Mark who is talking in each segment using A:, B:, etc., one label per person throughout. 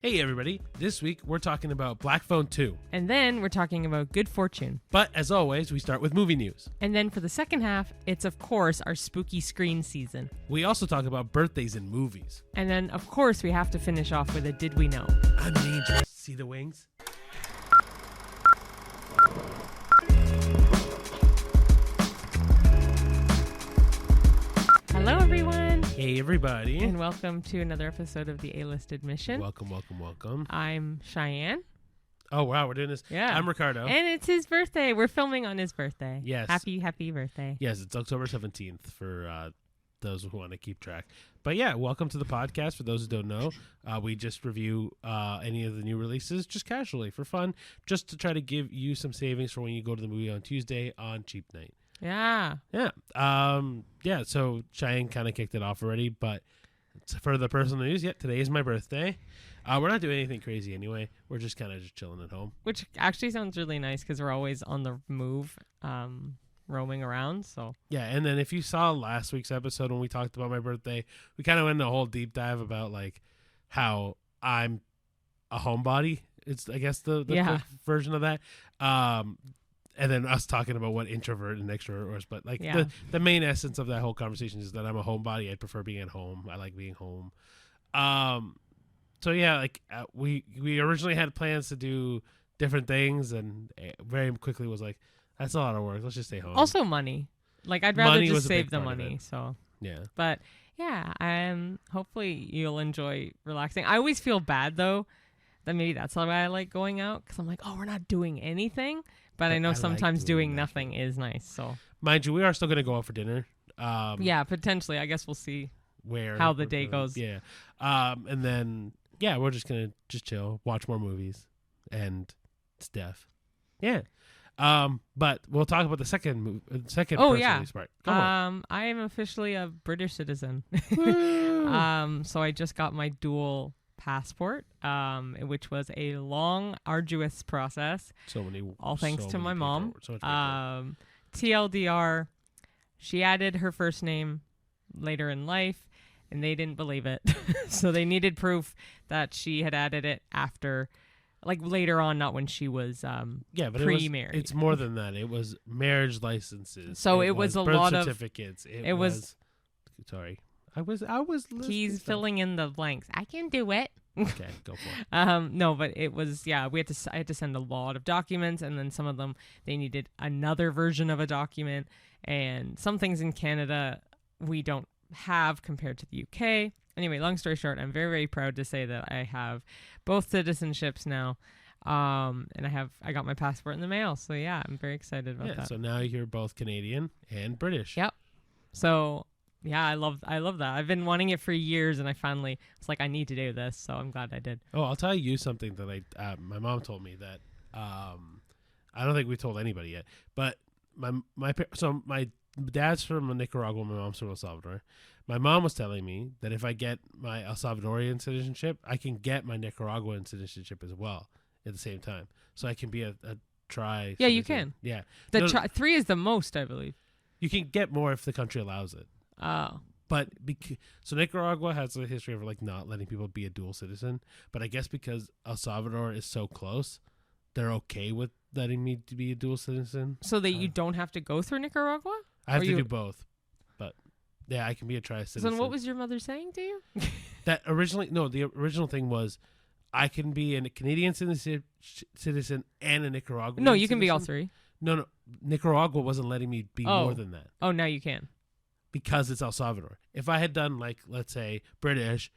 A: Hey everybody, this week we're talking about Black Phone 2.
B: And then we're talking about good fortune.
A: But as always, we start with movie news.
B: And then for the second half, it's of course our spooky screen season.
A: We also talk about birthdays in movies.
B: And then of course we have to finish off with a Did We Know?
A: I'm an angel. See the wings?
B: Hello everyone!
A: Hey everybody.
B: And welcome to another episode of the A-List Admission.
A: Welcome.
B: I'm Cheyenne.
A: Oh wow, we're doing this.
B: Yeah.
A: I'm Ricardo.
B: And it's his birthday. We're filming on his birthday.
A: Yes.
B: Happy birthday.
A: Yes, it's October 17th for those who want to keep track. But yeah, welcome to the podcast. For those who don't know, we just review any of the new releases just casually for fun, just to try to give you some savings for when you go to the movie on Tuesday on cheap night.
B: Yeah.
A: Yeah. So Cheyenne kind of kicked it off already, but for the personal news, today is my birthday. We're not doing anything crazy anyway. We're just kind of just chilling at home.
B: Which actually sounds really nice because we're always on the move, roaming around. So
A: yeah. And then if you saw last week's episode when we talked about my birthday, we kind of went into a whole deep dive about like how I'm a homebody. It's I guess the quick version of that. And then us talking about what introvert and extrovert was. But like the main essence of that whole conversation is that I'm a homebody. I prefer being at home. I like being home. So yeah, like we originally had plans to do different things, and very quickly was like, that's a lot of work. Let's just stay home.
B: Also money. Like I'd rather just save the money. So
A: yeah.
B: But yeah, hopefully you'll enjoy relaxing. I always feel bad though that maybe that's why I like going out, because I'm like, oh, we're not doing anything. But I know sometimes like doing nothing is nice. So
A: mind you, we are still going to go out for dinner.
B: Yeah, potentially. I guess we'll see how the day goes.
A: Yeah. And then, we're just going to just chill, watch more movies and stuff. Yeah. But we'll talk about the second part. Go on.
B: I am officially a British citizen. So I just got my dual passport, which was a long, arduous process. All thanks to my mom. TLDR, she added her first name later in life, and they didn't believe it. So they needed proof that she had added it after, like later on, not when she was pre-married.
A: It's more than that. It was marriage licenses.
B: So it was a lot of
A: certificates.
B: It was.
A: Sorry. I was
B: he's filling in the blanks. I can do it.
A: Okay, go for it.
B: No, but it was I had to send a lot of documents, and then some of them they needed another version of a document, and some things in Canada we don't have compared to the UK. Anyway, long story short, I'm very, very proud to say that I have both citizenships now. And I got my passport in the mail. So yeah, I'm very excited about that.
A: So now you're both Canadian and British.
B: Yep. So yeah, I love that. I've been wanting it for years, and I finally was like, I need to do this, so I'm glad I did.
A: Oh, I'll tell you something that my mom told me that I don't think we told anybody yet. But my dad's from Nicaragua, my mom's from El Salvador. My mom was telling me that if I get my El Salvadorian citizenship, I can get my Nicaraguan citizenship as well at the same time, so I can be a tri.
B: Yeah, you can.
A: Yeah,
B: 3 is the most, I believe.
A: You can get more if the country allows it.
B: Oh.
A: But so Nicaragua has a history of like not letting people be a dual citizen. But I guess because El Salvador is so close, they're okay with letting me to be a dual citizen.
B: So that you don't have to go through Nicaragua?
A: I have to do both. But yeah, I can be a tri-citizen.
B: So what was your mother saying to you?
A: The original thing was I can be a Canadian citizen and a Nicaraguan.
B: No, you can be all three.
A: No, Nicaragua wasn't letting me be more than that.
B: Oh, now you can.
A: Because it's El Salvador. If I had done like, let's say, British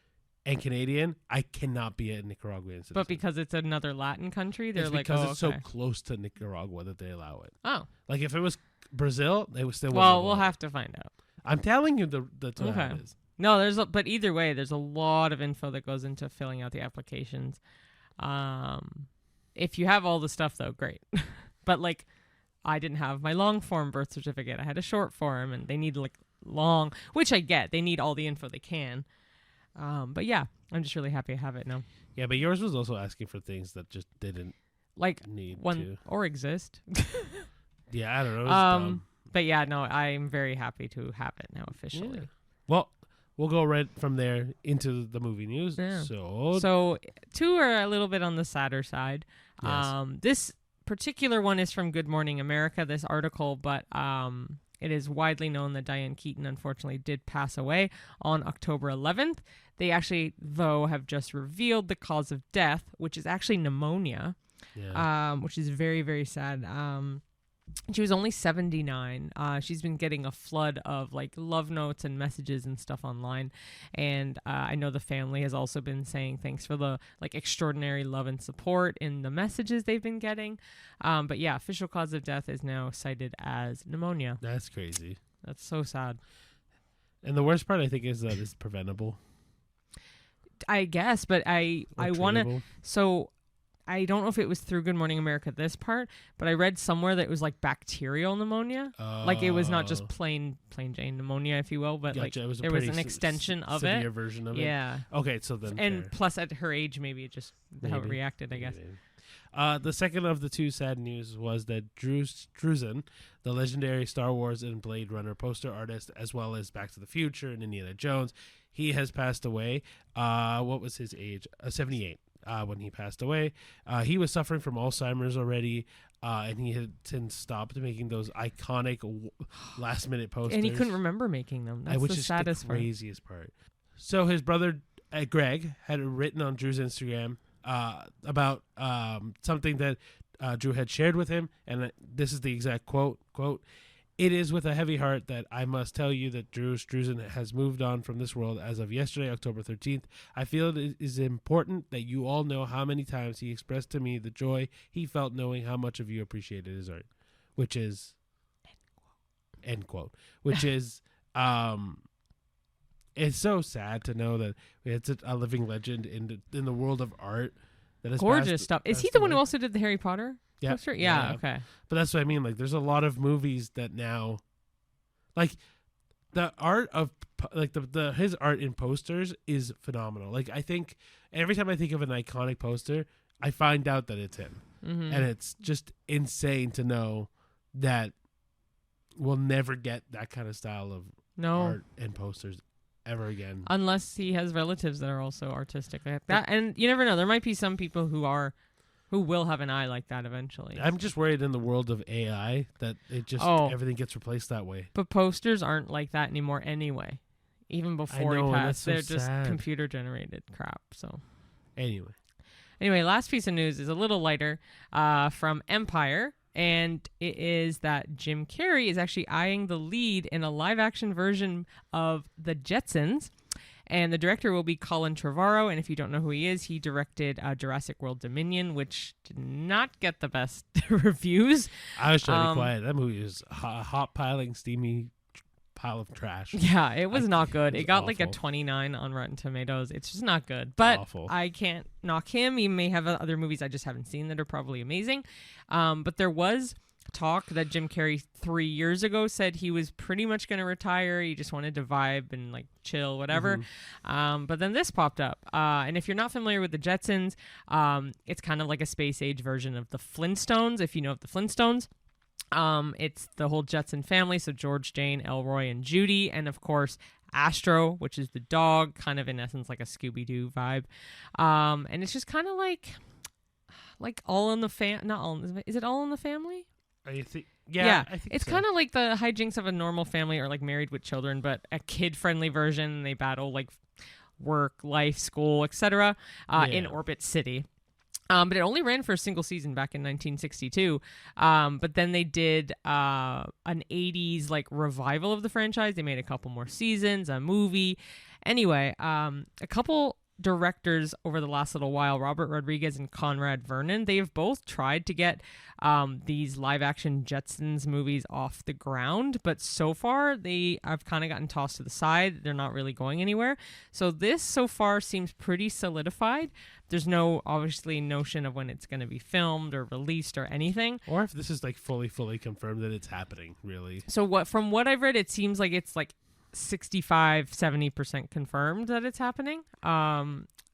A: and Canadian, I cannot be a Nicaraguan citizen.
B: But because it's another Latin country, they're like,
A: because it's so close to Nicaragua that they allow it.
B: Oh.
A: Like if it was Brazil, they would still.
B: Well, we'll have to find out.
A: I'm telling you that's what it is.
B: No, but either way, there's a lot of info that goes into filling out the applications. If you have all the stuff, though, great. But like, I didn't have my long form birth certificate. I had a short form, and they need like long, which I get. They need all the info they can. But yeah, I'm just really happy I have it now.
A: Yeah, but yours was also asking for things that just didn't need to
B: or exist.
A: Yeah, I don't know. It was dumb.
B: But yeah, no, I'm very happy to have it now officially.
A: Yeah. Well, we'll go right from there into the movie news.
B: Yeah.
A: So
B: 2 are a little bit on the sadder side.
A: Yes.
B: This particular one is from Good Morning America, this article, but it is widely known that Diane Keaton unfortunately did pass away on October 11th. They actually, though, have just revealed the cause of death, which is actually pneumonia, which is very, very sad. She was only 79. She's been getting a flood of like love notes and messages and stuff online. And I know the family has also been saying thanks for the like extraordinary love and support in the messages they've been getting. But yeah, official cause of death is now cited as pneumonia.
A: That's crazy.
B: That's so sad.
A: And the worst part, I think, is that it's preventable.
B: I guess, but I want to. So I don't know if it was through Good Morning America, this part, but I read somewhere that it was like bacterial pneumonia. Like it was not just plain Jane pneumonia, if you will, but like there was an extension of it.
A: Severe version of it.
B: Yeah.
A: Okay, so then.
B: And plus at her age, maybe it just how it reacted, I guess.
A: The second of the 2 sad news was that Struzan, the legendary Star Wars and Blade Runner poster artist, as well as Back to the Future and Indiana Jones, he has passed away. What was his age? 78. When he passed away. He was suffering from Alzheimer's already, and he had since stopped making those iconic last-minute posters.
B: And he couldn't remember making them. That's
A: which
B: the
A: is
B: saddest
A: the craziest part. So his brother, Greg, had written on Drew's Instagram about something that Drew had shared with him, and this is the exact quote, "It is with a heavy heart that I must tell you that Drew Struzan has moved on from this world as of yesterday, October 13th. I feel it is important that you all know how many times he expressed to me the joy he felt knowing how much of you appreciated his art," which is end quote. Which is it's so sad to know that we had such a living legend in the world of art. That is
B: gorgeous stuff. Is he the one who also did the Harry Potter?
A: Yeah.
B: Poster? Yeah. Okay.
A: But that's what I mean. Like, there's a lot of movies that now, like, the art of like his art in posters is phenomenal. Like, I think every time I think of an iconic poster, I find out that it's him, and it's just insane to know that we'll never get that kind of style of art and posters ever again,
B: unless he has relatives that are also artistic like that. And you never know. There might be some people who will have an eye like that eventually.
A: I'm just worried in the world of AI that it just everything gets replaced that way.
B: But posters aren't like that anymore anyway. Even before he passed, they're just computer generated crap. So anyway, last piece of news is a little lighter from Empire. And it is that Jim Carrey is actually eyeing the lead in a live-action version of the Jetsons. And the director will be Colin Trevorrow. And if you don't know who he is, he directed Jurassic World Dominion, which did not get the best reviews.
A: I was trying to be quiet. That movie is a hot-piling, steamy pile of trash.
B: Yeah, it was not good. It got awful. Like a 29 on Rotten Tomatoes. It's just not good. But awful. I can't knock him. He may have other movies I just haven't seen that are probably amazing. But there was talk that Jim Carrey 3 years ago said he was pretty much going to retire. He just wanted to vibe and like chill, whatever. But then this popped up. And if you're not familiar with the Jetsons, it's kind of like a space age version of the Flintstones, if you know of the Flintstones. It's the whole Jetson family, so George, Jane, Elroy, and Judy, and of course Astro, which is the dog, kind of in essence like a Scooby-Doo vibe. And it's just kind of like All in the not all. Is it All in the Family?
A: I think, yeah. I think
B: it's kind of like the hijinks of a normal family, or like Married with Children, but a kid-friendly version. They battle like work, life, school, etc. In Orbit City. But it only ran for a single season back in 1962. But then they did an 80s like revival of the franchise. They made a couple more seasons, a movie. Anyway, a couple directors over the last little while, Robert Rodriguez and Conrad Vernon, they have both tried to get these live-action Jetsons movies off the ground, but so far they have kind of gotten tossed to the side. They're not really going anywhere. So this so far seems pretty solidified. There's no, obviously, notion of when it's going to be filmed or released or anything.
A: Or if this is like fully confirmed that it's happening, really.
B: So from what I've read, it seems like it's like 65-70% confirmed that it's happening.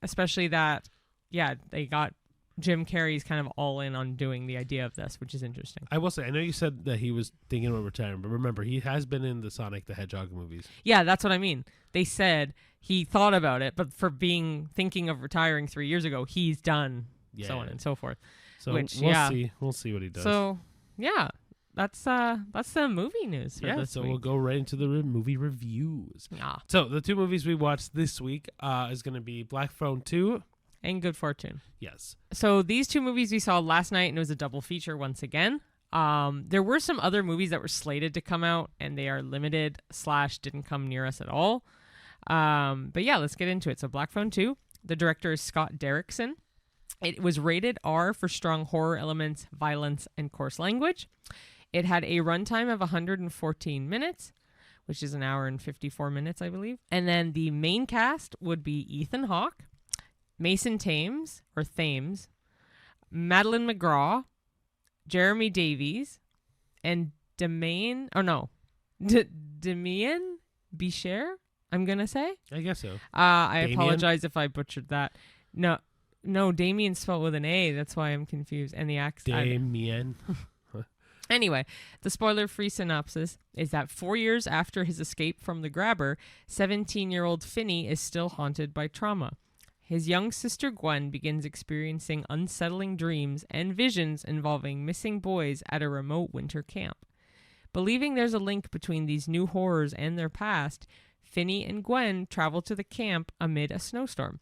B: Especially that, they got Jim Carrey's kind of all in on doing the idea of this, which is interesting.
A: I will say, I know you said that he was thinking about retiring, but remember, he has been in the Sonic the Hedgehog movies.
B: Yeah, that's what I mean. They said he thought about it, but for thinking of retiring 3 years ago, he's done, so on and so forth.
A: So we'll see what he does.
B: So yeah, that's the movie news for this week.
A: We'll go right into the movie reviews.
B: Yeah.
A: So the two movies we watched this week is going to be Black Phone 2
B: and Good Fortune.
A: Yes.
B: So these two movies we saw last night, and it was a double feature once again. There were some other movies that were slated to come out, and they are limited / didn't come near us at all. But yeah, let's get into it. So Black Phone 2, the director is Scott Derrickson. It was rated R for strong horror elements, violence, and coarse language. It had a runtime of 114 minutes, which is an hour and 54 minutes, I believe. And then the main cast would be Ethan Hawke, Mason Thames, Madeline McGraw, Jeremy Davies, and Damian Bichir, I'm going to say.
A: I guess so.
B: I apologize if I butchered that. No, Damien's spelled with an A. That's why I'm confused. And the accent.
A: Damien.
B: Anyway, the spoiler-free synopsis is that 4 years after his escape from the grabber, 17-year-old Finney is still haunted by trauma. His young sister Gwen begins experiencing unsettling dreams and visions involving missing boys at a remote winter camp. Believing there's a link between these new horrors and their past, Finney and Gwen travel to the camp amid a snowstorm.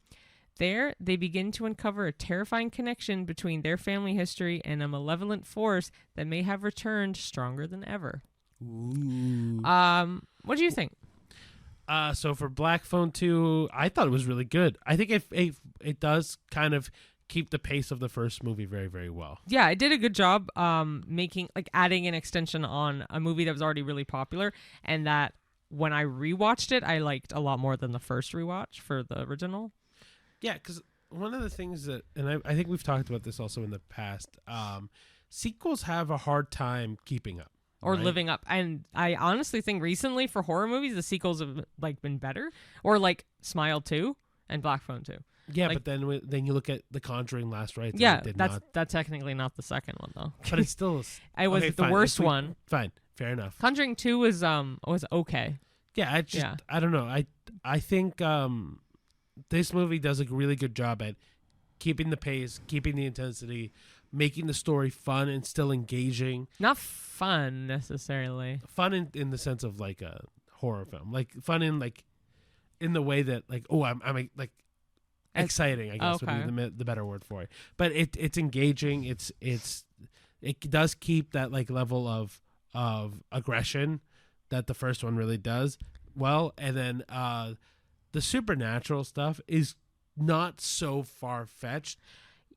B: There, they begin to uncover a terrifying connection between their family history and a malevolent force that may have returned stronger than ever.
A: Ooh.
B: What do you think?
A: So for Black Phone 2, I thought it was really good. I think it does kind of keep the pace of the first movie very, very well.
B: Yeah, it did a good job adding an extension on a movie that was already really popular, and that when I rewatched it, I liked a lot more than the first rewatch for the original.
A: Yeah, because one of the things that, and I think we've talked about this also in the past, sequels have a hard time keeping up.
B: Or living up. And I honestly think recently for horror movies, the sequels have been better. Or Smile 2 and Black Phone 2.
A: Yeah, but then you look at The Conjuring Last Rites.
B: Yeah, that's technically not the second one, though.
A: But it's still...
B: It was the worst one.
A: Fine, fair enough.
B: Conjuring 2 was okay.
A: Yeah, I don't know. I think... this movie does a really good job at keeping the pace, keeping the intensity, making the story fun and still engaging.
B: Not fun necessarily. Fun
A: in the sense of like a horror film, like fun in the way that I'm exciting. I guess would be the better word for it. But it's engaging. It does keep that level of aggression that the first one really does well, and then the supernatural stuff is not so far-fetched.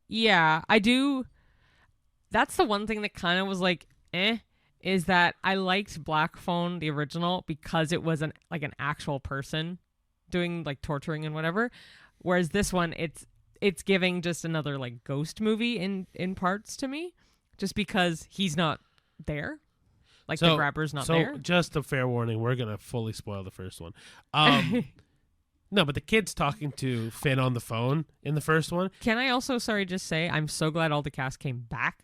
B: Yeah, I do. That's the one thing that kind of was is that I liked Black Phone, the original, because it was an actual person doing torturing and whatever. Whereas this one, it's giving just another ghost movie in parts to me, just because he's not there. The grabber's not there.
A: So just a fair warning, we're going to fully spoil the first one. No, but the kid's talking to Finn on the phone in the first one.
B: Can I also, just say, I'm so glad all the cast came back.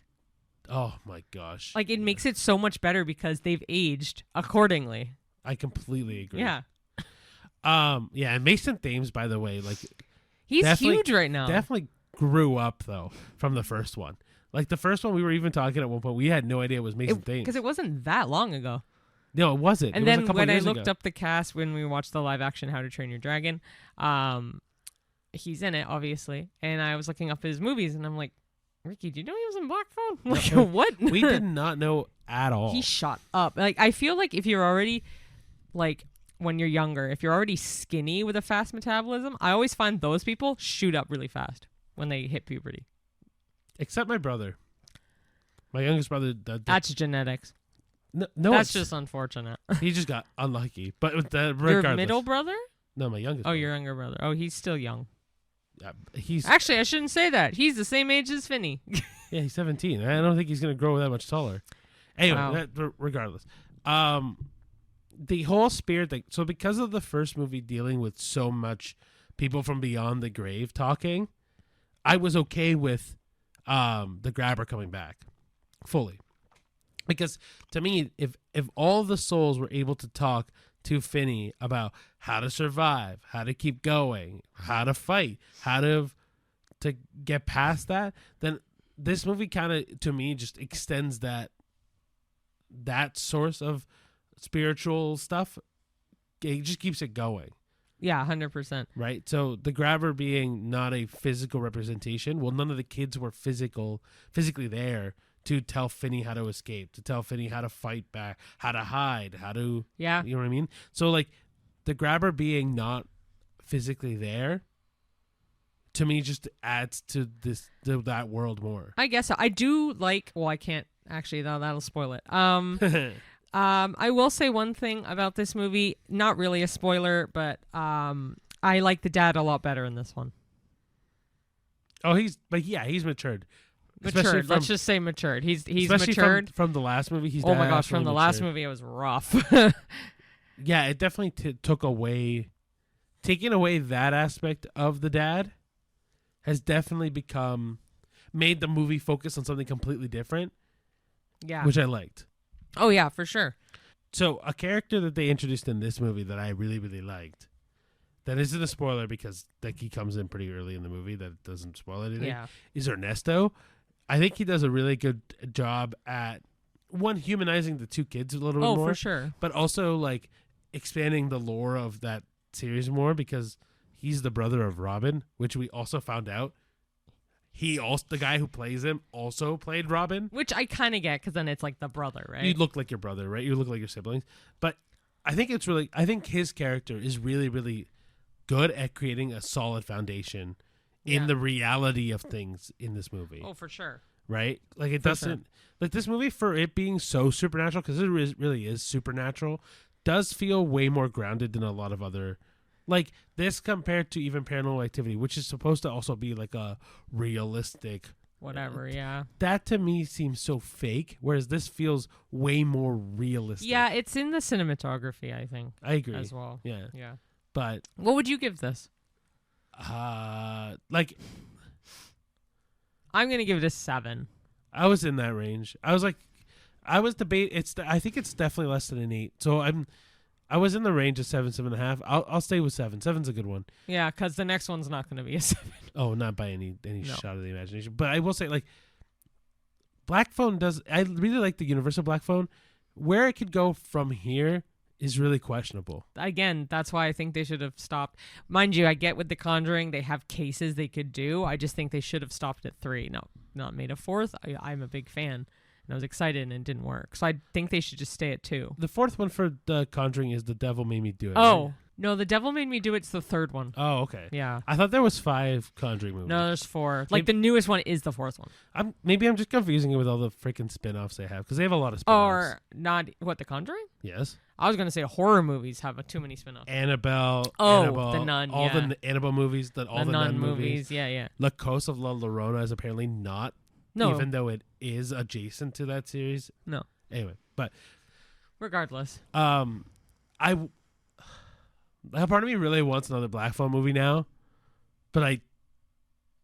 A: Oh, my gosh.
B: It makes it so much better because they've aged accordingly.
A: I completely agree.
B: Yeah.
A: Yeah, and Mason Thames, by the way,
B: he's huge right now.
A: Definitely grew up, though, from the first one. The first one, we were even talking at one point, we had no idea it was Mason Thames.
B: Because it wasn't that long ago.
A: No, it wasn't.
B: And then when I looked up the cast when we watched the live action How to Train Your Dragon, he's in it, obviously. And I was looking up his movies, and I'm like, Ricky, do you know he was in Black Phone? What?
A: We did not know at all.
B: He shot up. I feel like if you're already, when you're younger, if you're already skinny with a fast metabolism, I always find those people shoot up really fast when they hit puberty.
A: Except my brother. My youngest brother.
B: That's genetics.
A: No,
B: that's just unfortunate.
A: He just got unlucky. But regardless.
B: Your middle brother?
A: No, my youngest.
B: Oh, your younger brother. Oh, he's still young.
A: He's
B: actually, I shouldn't say that. He's the same age as Finney.
A: Yeah, he's 17. I don't think he's going to grow that much taller. Anyway, regardless, the whole spirit thing. So because of the first movie dealing with so much people from beyond the grave talking, I was okay with the grabber coming back fully. Because to me, if all the souls were able to talk to Finney about how to survive, how to keep going, how to fight, how to get past that, then this movie kind of, to me, just extends that source of spiritual stuff. It just keeps it going.
B: Yeah, 100%.
A: Right? So the grabber being not a physical representation, well, none of the kids were physically there to tell Finney how to escape, to tell Finney how to fight back, how to hide, how to...
B: Yeah.
A: You know what I mean? So, like, the grabber being not physically there, to me, just adds to that world more.
B: I guess so. I do like... Well, I can't... Actually, that'll spoil it. I will say one thing about this movie. Not really a spoiler, but I like the dad a lot better in this one.
A: Oh, he's matured.
B: Matured. Let's just say matured. He's matured
A: from the last movie. He's
B: oh my gosh, from the last movie, it was rough.
A: Yeah, it definitely taking away that aspect of the dad has definitely made the movie focus on something completely different.
B: Yeah,
A: which I liked.
B: Oh yeah, for sure.
A: So a character that they introduced in this movie that I really, really liked, that isn't a spoiler because like he comes in pretty early in the movie, that doesn't spoil anything, is Ernesto. I think he does a really good job at, one, humanizing the two kids a little bit more. Oh,
B: for sure.
A: But also, like, expanding the lore of that series more because he's the brother of Robin, which we also found out. The guy who plays him also played Robin.
B: Which I kind of get because then it's like the brother, right?
A: You look like your brother, right? You look like your siblings. But I think his character is really, really good at creating a solid foundation in the reality of things in this movie.
B: Oh, for sure.
A: Right? Like it doesn't like this movie, for it being so supernatural, because it really is supernatural, does feel way more grounded than a lot of other, like this compared to even Paranormal Activity, which is supposed to also be like a realistic
B: whatever. Yeah,
A: that to me seems so fake, whereas this feels way more realistic.
B: Yeah, it's in the cinematography, I think.
A: I agree
B: as well.
A: Yeah. But
B: what would you give this?
A: Like,
B: I'm gonna give it a 7.
A: I was in that range. I was debating. I think it's definitely less than an 8. So I was in the range of 7, 7.5. I'll stay with 7. 7's a good one.
B: Yeah, because the next one's not gonna be a 7.
A: Oh, not by any shot of the imagination. But I will say, like, Black Phone does. I really like the Universal Black Phone. Where it could go from here is really questionable. Again,
B: that's why I think they should have stopped. Mind you, I get with The Conjuring, they have cases they could do. I just think they should have stopped at 3. No, not made a 4th. I'm a big fan, and I was excited, and it didn't work. So I think they should just stay at 2.
A: The 4th one for The Conjuring is The Devil Made Me Do It.
B: Oh,
A: right?
B: No, The Devil Made Me Do It's the 3rd one.
A: Oh, okay.
B: Yeah.
A: I thought there was 5 Conjuring movies.
B: No, there's 4. Like, the newest one is the 4th one.
A: Maybe I'm just confusing it with all the freaking spin-offs they have, because they have a lot of spin-offs.
B: Or not, what, The Conjuring?
A: Yes.
B: I was going to say horror movies have too many spin-offs.
A: Annabelle.
B: The Nun,
A: all the Annabelle movies, all the Nun movies.
B: Yeah.
A: La Cosa of La Llorona is apparently not, even though it is adjacent to that series.
B: No.
A: Anyway, but
B: regardless.
A: Part of me really wants another Black Phone movie now, but I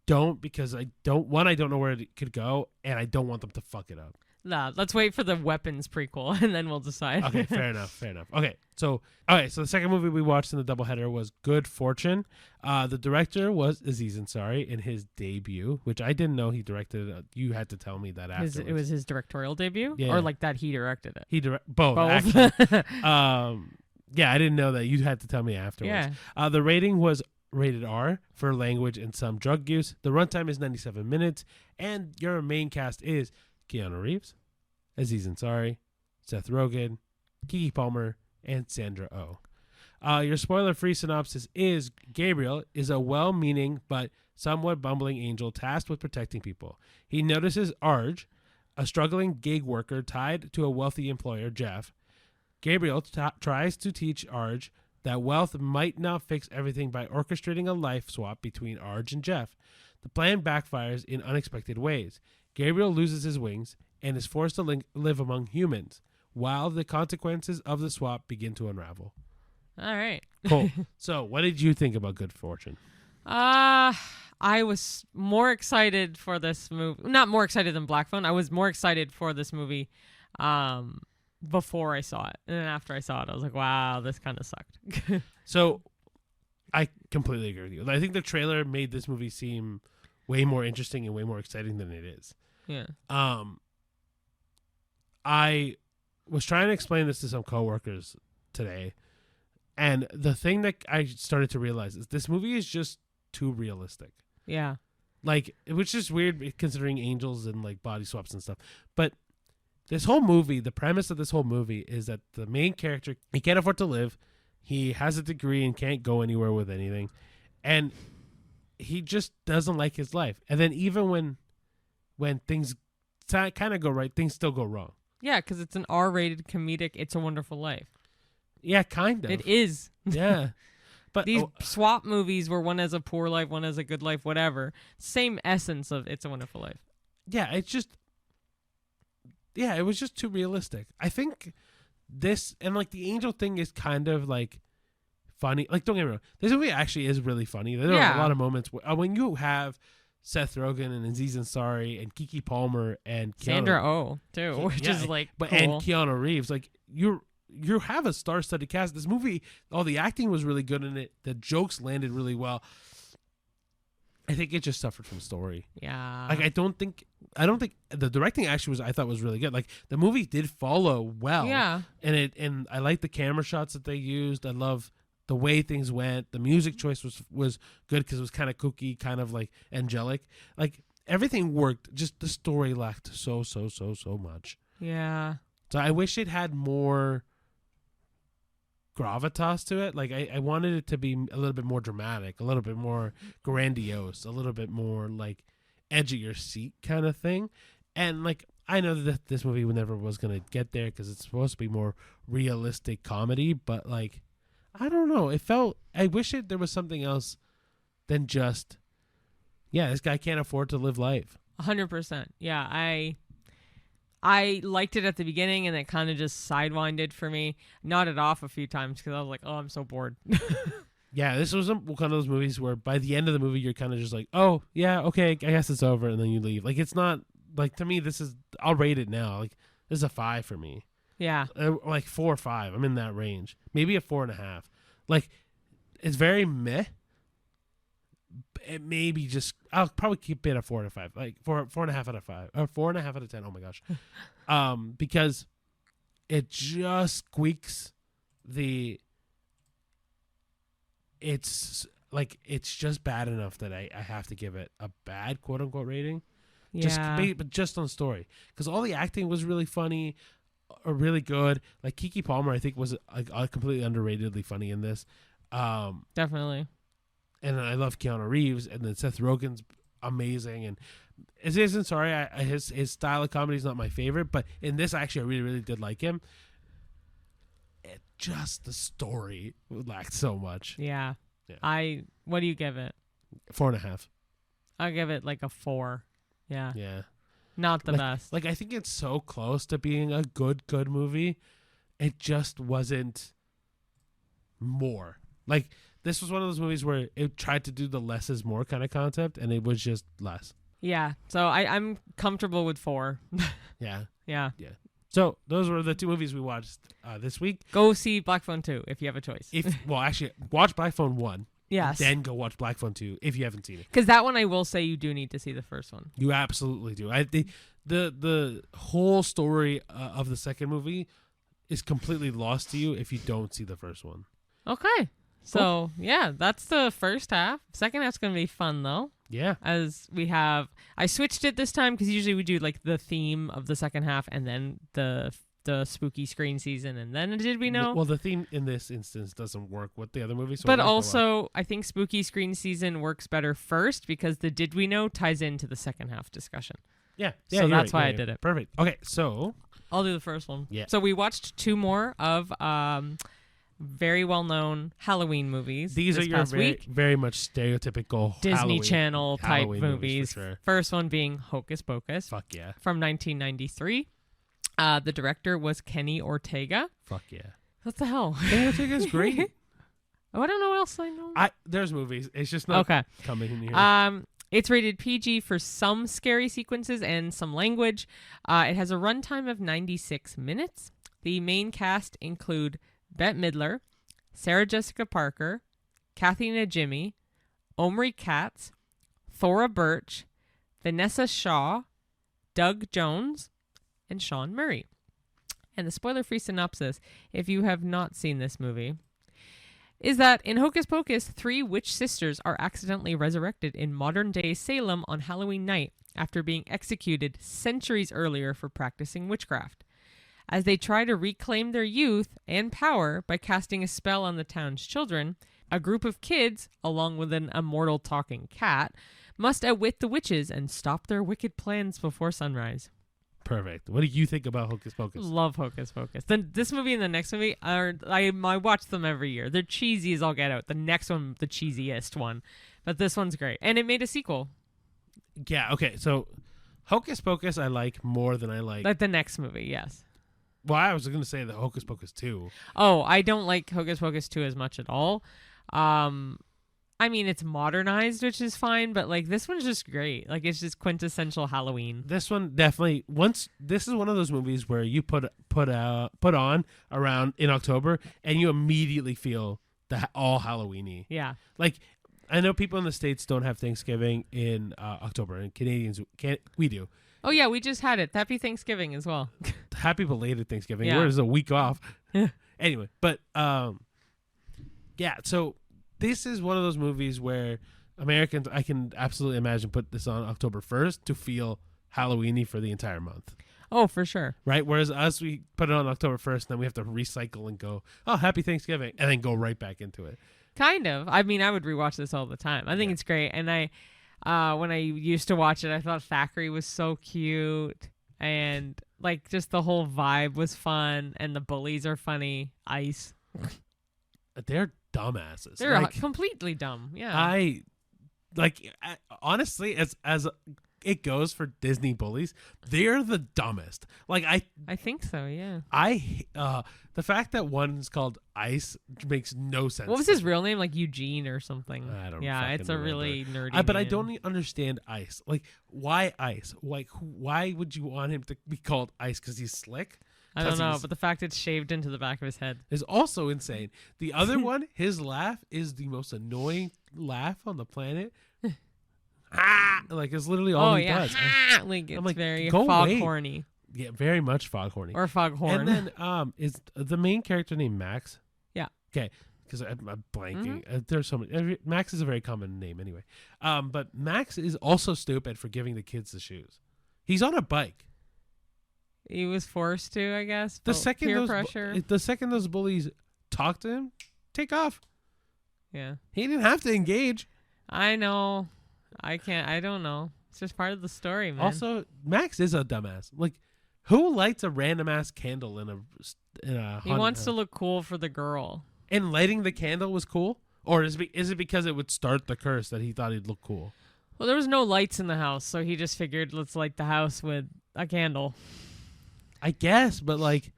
A: don't, because I don't know where it could go, and I don't want them to fuck it up.
B: Nah, let's wait for the Weapons prequel, and then we'll decide.
A: Okay, fair enough. Okay, so the second movie we watched in the doubleheader was Good Fortune. The director was Aziz Ansari in his debut, which I didn't know he directed. You had to tell me that afterwards.
B: It was his directorial debut?
A: Yeah.
B: Or like that he directed it?
A: Both. Actually. Yeah, I didn't know that. You had to tell me afterwards.
B: Yeah.
A: The rating was rated R for language and some drug use. The runtime is 97 minutes, and your main cast is Keanu Reeves, Aziz Ansari, Seth Rogen, Keke Palmer, and Sandra Oh. Your spoiler-free synopsis is Gabriel is a well-meaning but somewhat bumbling angel tasked with protecting people. He notices Arj, a struggling gig worker tied to a wealthy employer, Jeff. Gabriel tries to teach Arj that wealth might not fix everything by orchestrating a life swap between Arj and Jeff. The plan backfires in unexpected ways. Gabriel loses his wings and is forced to live among humans, while the consequences of the swap begin to unravel.
B: All right.
A: Cool. So, what did you think about Good Fortune?
B: I was more excited for this movie. Not more excited than Black Phone. I was more excited for this movie before I saw it. And then after I saw it, I was like, wow, this kind of sucked.
A: So I completely agree with you. I think the trailer made this movie seem way more interesting and way more exciting than it is.
B: Yeah.
A: I was trying to explain this to some coworkers today, and the thing that I started to realize is this movie is just too realistic.
B: Yeah.
A: Like, which is weird considering angels and like body swaps and stuff. But this whole movie, the premise of this whole movie is that the main character, he can't afford to live. He has a degree and can't go anywhere with anything. And he just doesn't like his life. And then even when things kind of go right, things still go wrong.
B: Yeah, because it's an R-rated comedic It's a Wonderful Life.
A: Yeah, kind of.
B: It is.
A: Yeah. But
B: these swap movies where one has a poor life, one has a good life, whatever. Same essence of It's a Wonderful Life.
A: Yeah, it was just too realistic. I think this, and like the angel thing is kind of like funny. Like, don't get me wrong, this movie actually is really funny. There are a lot of moments when you have Seth Rogen and Aziz Ansari and Keke Palmer and
B: Sandra Oh too, which is like cool.
A: And Keanu Reeves, like you have a star-studded cast. This movie, all the acting was really good in it. The jokes landed really well. I think it just suffered from story.
B: Yeah.
A: Like I don't think the directing actually I thought was really good. Like the movie did follow well.
B: Yeah.
A: And I like the camera shots that they used. I love the way things went. The music choice was good because it was kind of kooky, kind of like angelic. Like everything worked. Just the story lacked so much.
B: Yeah.
A: So I wish it had more gravitas to it. Like I wanted it to be a little bit more dramatic, a little bit more grandiose, a little bit more like edge of your seat kind of thing. And like I know that this movie never was gonna get there because it's supposed to be more realistic comedy, but like I don't know, I wish there was something else than just this guy can't afford to live life.
B: 100%. Yeah, I liked it at the beginning, and it kind of just sidewinded for me. Nodded off a few times because I was like, oh, I'm so bored.
A: Yeah, this was one of those movies where by the end of the movie, you're kind of just like, oh, yeah, okay, I guess it's over, and then you leave. Like, it's not, like, to me, I'll rate it now. Like, this is a 5 for me.
B: Yeah.
A: Like, 4 or 5. I'm in that range. Maybe a 4.5. Like, it's very meh. It may be just, I'll probably keep it a 4 out of 5, like 4.5 out of 5, or 4.5 out of 10. Oh my gosh, because it just squeaks it's just bad enough that I have to give it a bad quote unquote rating.
B: Yeah,
A: but just on story, because all the acting was really funny, or really good. Like Keke Palmer, I think was completely underratedly funny in this.
B: Definitely.
A: And I love Keanu Reeves, and then Seth Rogen's amazing. And Aziz Ansari, his style of comedy is not my favorite, but in this, actually, I really, really did like him. The story lacked so much.
B: Yeah. What do you give it?
A: 4.5.
B: I'll give it like a 4. Yeah.
A: Yeah.
B: Not the best.
A: Like, I think it's so close to being a good movie. It just wasn't more. Like, this was one of those movies where it tried to do the less is more kind of concept, and it was just less.
B: Yeah. So I'm comfortable with 4.
A: Yeah.
B: Yeah.
A: Yeah. So those were the 2 movies we watched this week.
B: Go see Black Phone 2 if you have a choice.
A: Actually, watch Black Phone 1.
B: Yes.
A: Then go watch Black Phone 2 if you haven't seen it.
B: Because that one, I will say, you do need to see the first one.
A: You absolutely do. The whole story of the second movie is completely lost to you if you don't see the first one.
B: Okay. So, yeah, that's the first half. Second half's going to be fun, though.
A: Yeah.
B: I switched it this time because usually we do, like, the theme of the second half and then the spooky screen season, and then Did We Know?
A: Well, the theme in this instance doesn't work with the other movies. So
B: but also, I think spooky screen season works better first because the Did We Know ties into the second half discussion.
A: Yeah.
B: So that's why I did it.
A: Perfect. Okay, so
B: I'll do the first one.
A: Yeah.
B: So we watched 2 more of very well-known Halloween movies.
A: These are your very much stereotypical
B: Disney Channel type movies.
A: For sure.
B: First one being Hocus Pocus.
A: Fuck yeah.
B: From 1993. The director was Kenny Ortega.
A: Fuck yeah.
B: What the hell?
A: Kenny Ortega's great.
B: Oh, I don't know what else I know.
A: There's movies. It's just not coming in here.
B: It's rated PG for some scary sequences and some language. It has a runtime of 96 minutes. The main cast include Bette Midler, Sarah Jessica Parker, Kathy Najimy, Omri Katz, Thora Birch, Vanessa Shaw, Doug Jones, and Sean Murray. And the spoiler-free synopsis, if you have not seen this movie, is that in Hocus Pocus, 3 witch sisters are accidentally resurrected in modern-day Salem on Halloween night after being executed centuries earlier for practicing witchcraft. As they try to reclaim their youth and power by casting a spell on the town's children, a group of kids, along with an immortal talking cat, must outwit the witches and stop their wicked plans before sunrise.
A: Perfect. What do you think about Hocus Pocus?
B: Love Hocus Pocus. Then this movie and the next movie I watch them every year. They're cheesy as all get out. The next one, the cheesiest one, but this one's great, and it made a sequel.
A: Yeah. Okay. So Hocus Pocus I like more than I like
B: the next movie. Yes.
A: Well, I was going to say the Hocus Pocus 2.
B: Oh, I don't like Hocus Pocus 2 as much at all. I mean, it's modernized, which is fine, but like this one's just great. Like it's just quintessential Halloween.
A: This one definitely this is one of those movies where you put on around in October and you immediately feel all Halloweeny.
B: Yeah.
A: Like I know people in the States don't have Thanksgiving in October, and Canadians we do.
B: Oh yeah, we just had it. Happy Thanksgiving as well.
A: Happy belated Thanksgiving.
B: Yeah.
A: Where's a week off? Anyway, but yeah, so this is one of those movies where Americans, I can absolutely imagine, put this on October 1st to feel Halloweeny for the entire month.
B: Oh, for sure.
A: Right? Whereas us, we put it on October 1st, then we have to recycle and go, oh, happy Thanksgiving, and then go right back into it.
B: Kind of. I mean, I would rewatch this all the time. I think it's great. And when I used to watch it, I thought Thackeray was so cute. And like just the whole vibe was fun. And the bullies are funny. Ice.
A: They're dumbasses.
B: They're completely dumb. Yeah.
A: Honestly, as it goes for Disney bullies, they're the dumbest. Like
B: I think so, yeah.
A: The fact that one's called Ice makes no sense.
B: What was his real name? Like Eugene or something?
A: I don't know.
B: Yeah, it's a really nerdy
A: but
B: name.
A: I don't understand Ice. Like, why Ice? Like, why would you want him to be called Ice? Because he's slick?
B: I don't know, but the fact it's shaved into the back of his head
A: is also insane. The other one, his laugh is the most annoying laugh on the planet. Like it's literally all he does.
B: Like it's very foghorny.
A: Yeah, very much foghorny.
B: Or foghorn.
A: And then is the main character named Max?
B: Yeah.
A: Okay, because I'm blanking. There's so many. Max is a very common name anyway. But Max is also stupid for giving the kids the shoes. He's on a bike.
B: He was forced to, I guess.
A: The second
B: those
A: bullies talk to him, take off.
B: Yeah.
A: He didn't have to engage.
B: I know. I don't know. It's just part of the story, man.
A: Also, Max is a dumbass. Like, who lights a random ass candle in a
B: He wants to look cool for the girl.
A: And lighting the candle was cool? Or is it because it would start the curse that he thought he'd look cool?
B: Well, there was no lights in the house, so he just figured let's light the house with a candle.
A: I guess, but like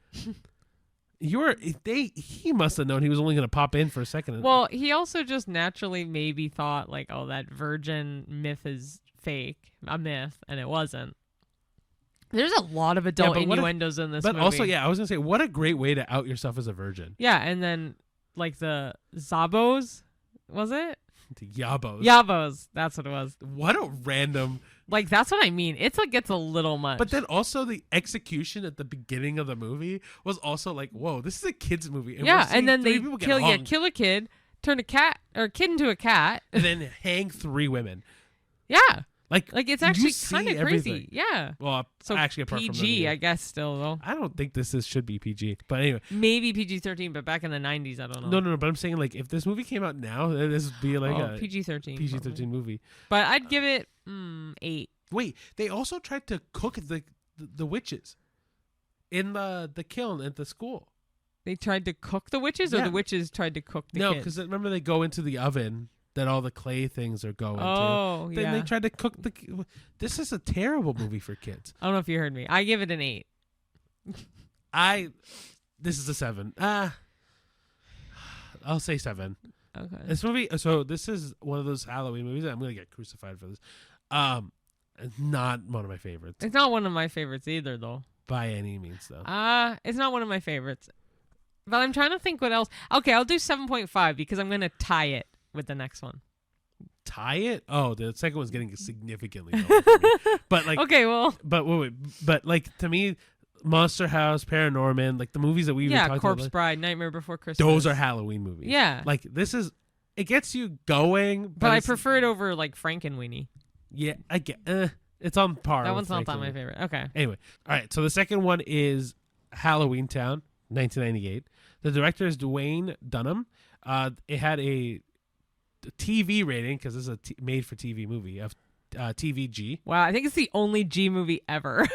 A: he must have known he was only going to pop in for a second.
B: Well, he also just naturally maybe thought like, oh, that virgin myth is fake, a myth, and it wasn't. There's a lot of adult innuendos in this movie.
A: But also, I was going to say, what a great way to out yourself as a virgin.
B: Yeah, and then like the Zabos, was it?
A: The Yabos.
B: Yabos, that's what it was.
A: What a random...
B: Like, that's what I mean. It's like gets a little much.
A: But then also the execution at the beginning of the movie was also like, whoa, this is a kid's movie. And
B: and then they kill a kid, turn a kid into a cat.
A: And then hang 3 women.
B: Yeah.
A: Like
B: it's actually kind of crazy.
A: Everything.
B: Yeah.
A: Well,
B: so
A: actually, apart
B: PG,
A: from PG,
B: I guess still though.
A: I don't think this should be PG. But anyway,
B: maybe PG-13, but back in the 90s, I don't know.
A: No. But I'm saying like if this movie came out now, this would be like a
B: PG-13.
A: PG-13 movie.
B: But I'd give it 8.
A: Wait, they also tried to cook the witches in the kiln at the school.
B: They tried to cook the witches, or the witches tried to cook the kids?
A: No, because remember they go into the oven that all the clay things are going to.
B: Oh, yeah.
A: Then they tried to cook This is a terrible movie for kids.
B: I don't know if you heard me. I give it an 8.
A: This is a 7. I'll say 7.
B: Okay.
A: This movie. So this is one of those Halloween movies. I'm gonna get crucified for this. It's not one of my favorites.
B: It's not one of my favorites either, though.
A: By any means, though.
B: It's not one of my favorites. But I'm trying to think what else. Okay, I'll do 7.5 because I'm gonna tie it with the next one.
A: Tie it? Oh, the second one's getting significantly lower for me. But like,
B: okay, well,
A: but wait, but like to me, Monster House, Paranorman, like the movies that we even talked
B: Corpse
A: about,
B: Bride, Nightmare Before Christmas.
A: those are Halloween movies.
B: Yeah,
A: like this is, it gets you going.
B: But I prefer it over like Frankenweenie.
A: Yeah, I get. It's on par.
B: That one's not that my favorite. Okay.
A: Anyway, all right. So the second one is Halloweentown, 1998. The director is Dwayne Dunham. It had a TV rating because this is a made-for-TV movie of TVG.
B: Wow, I think it's the only G movie ever.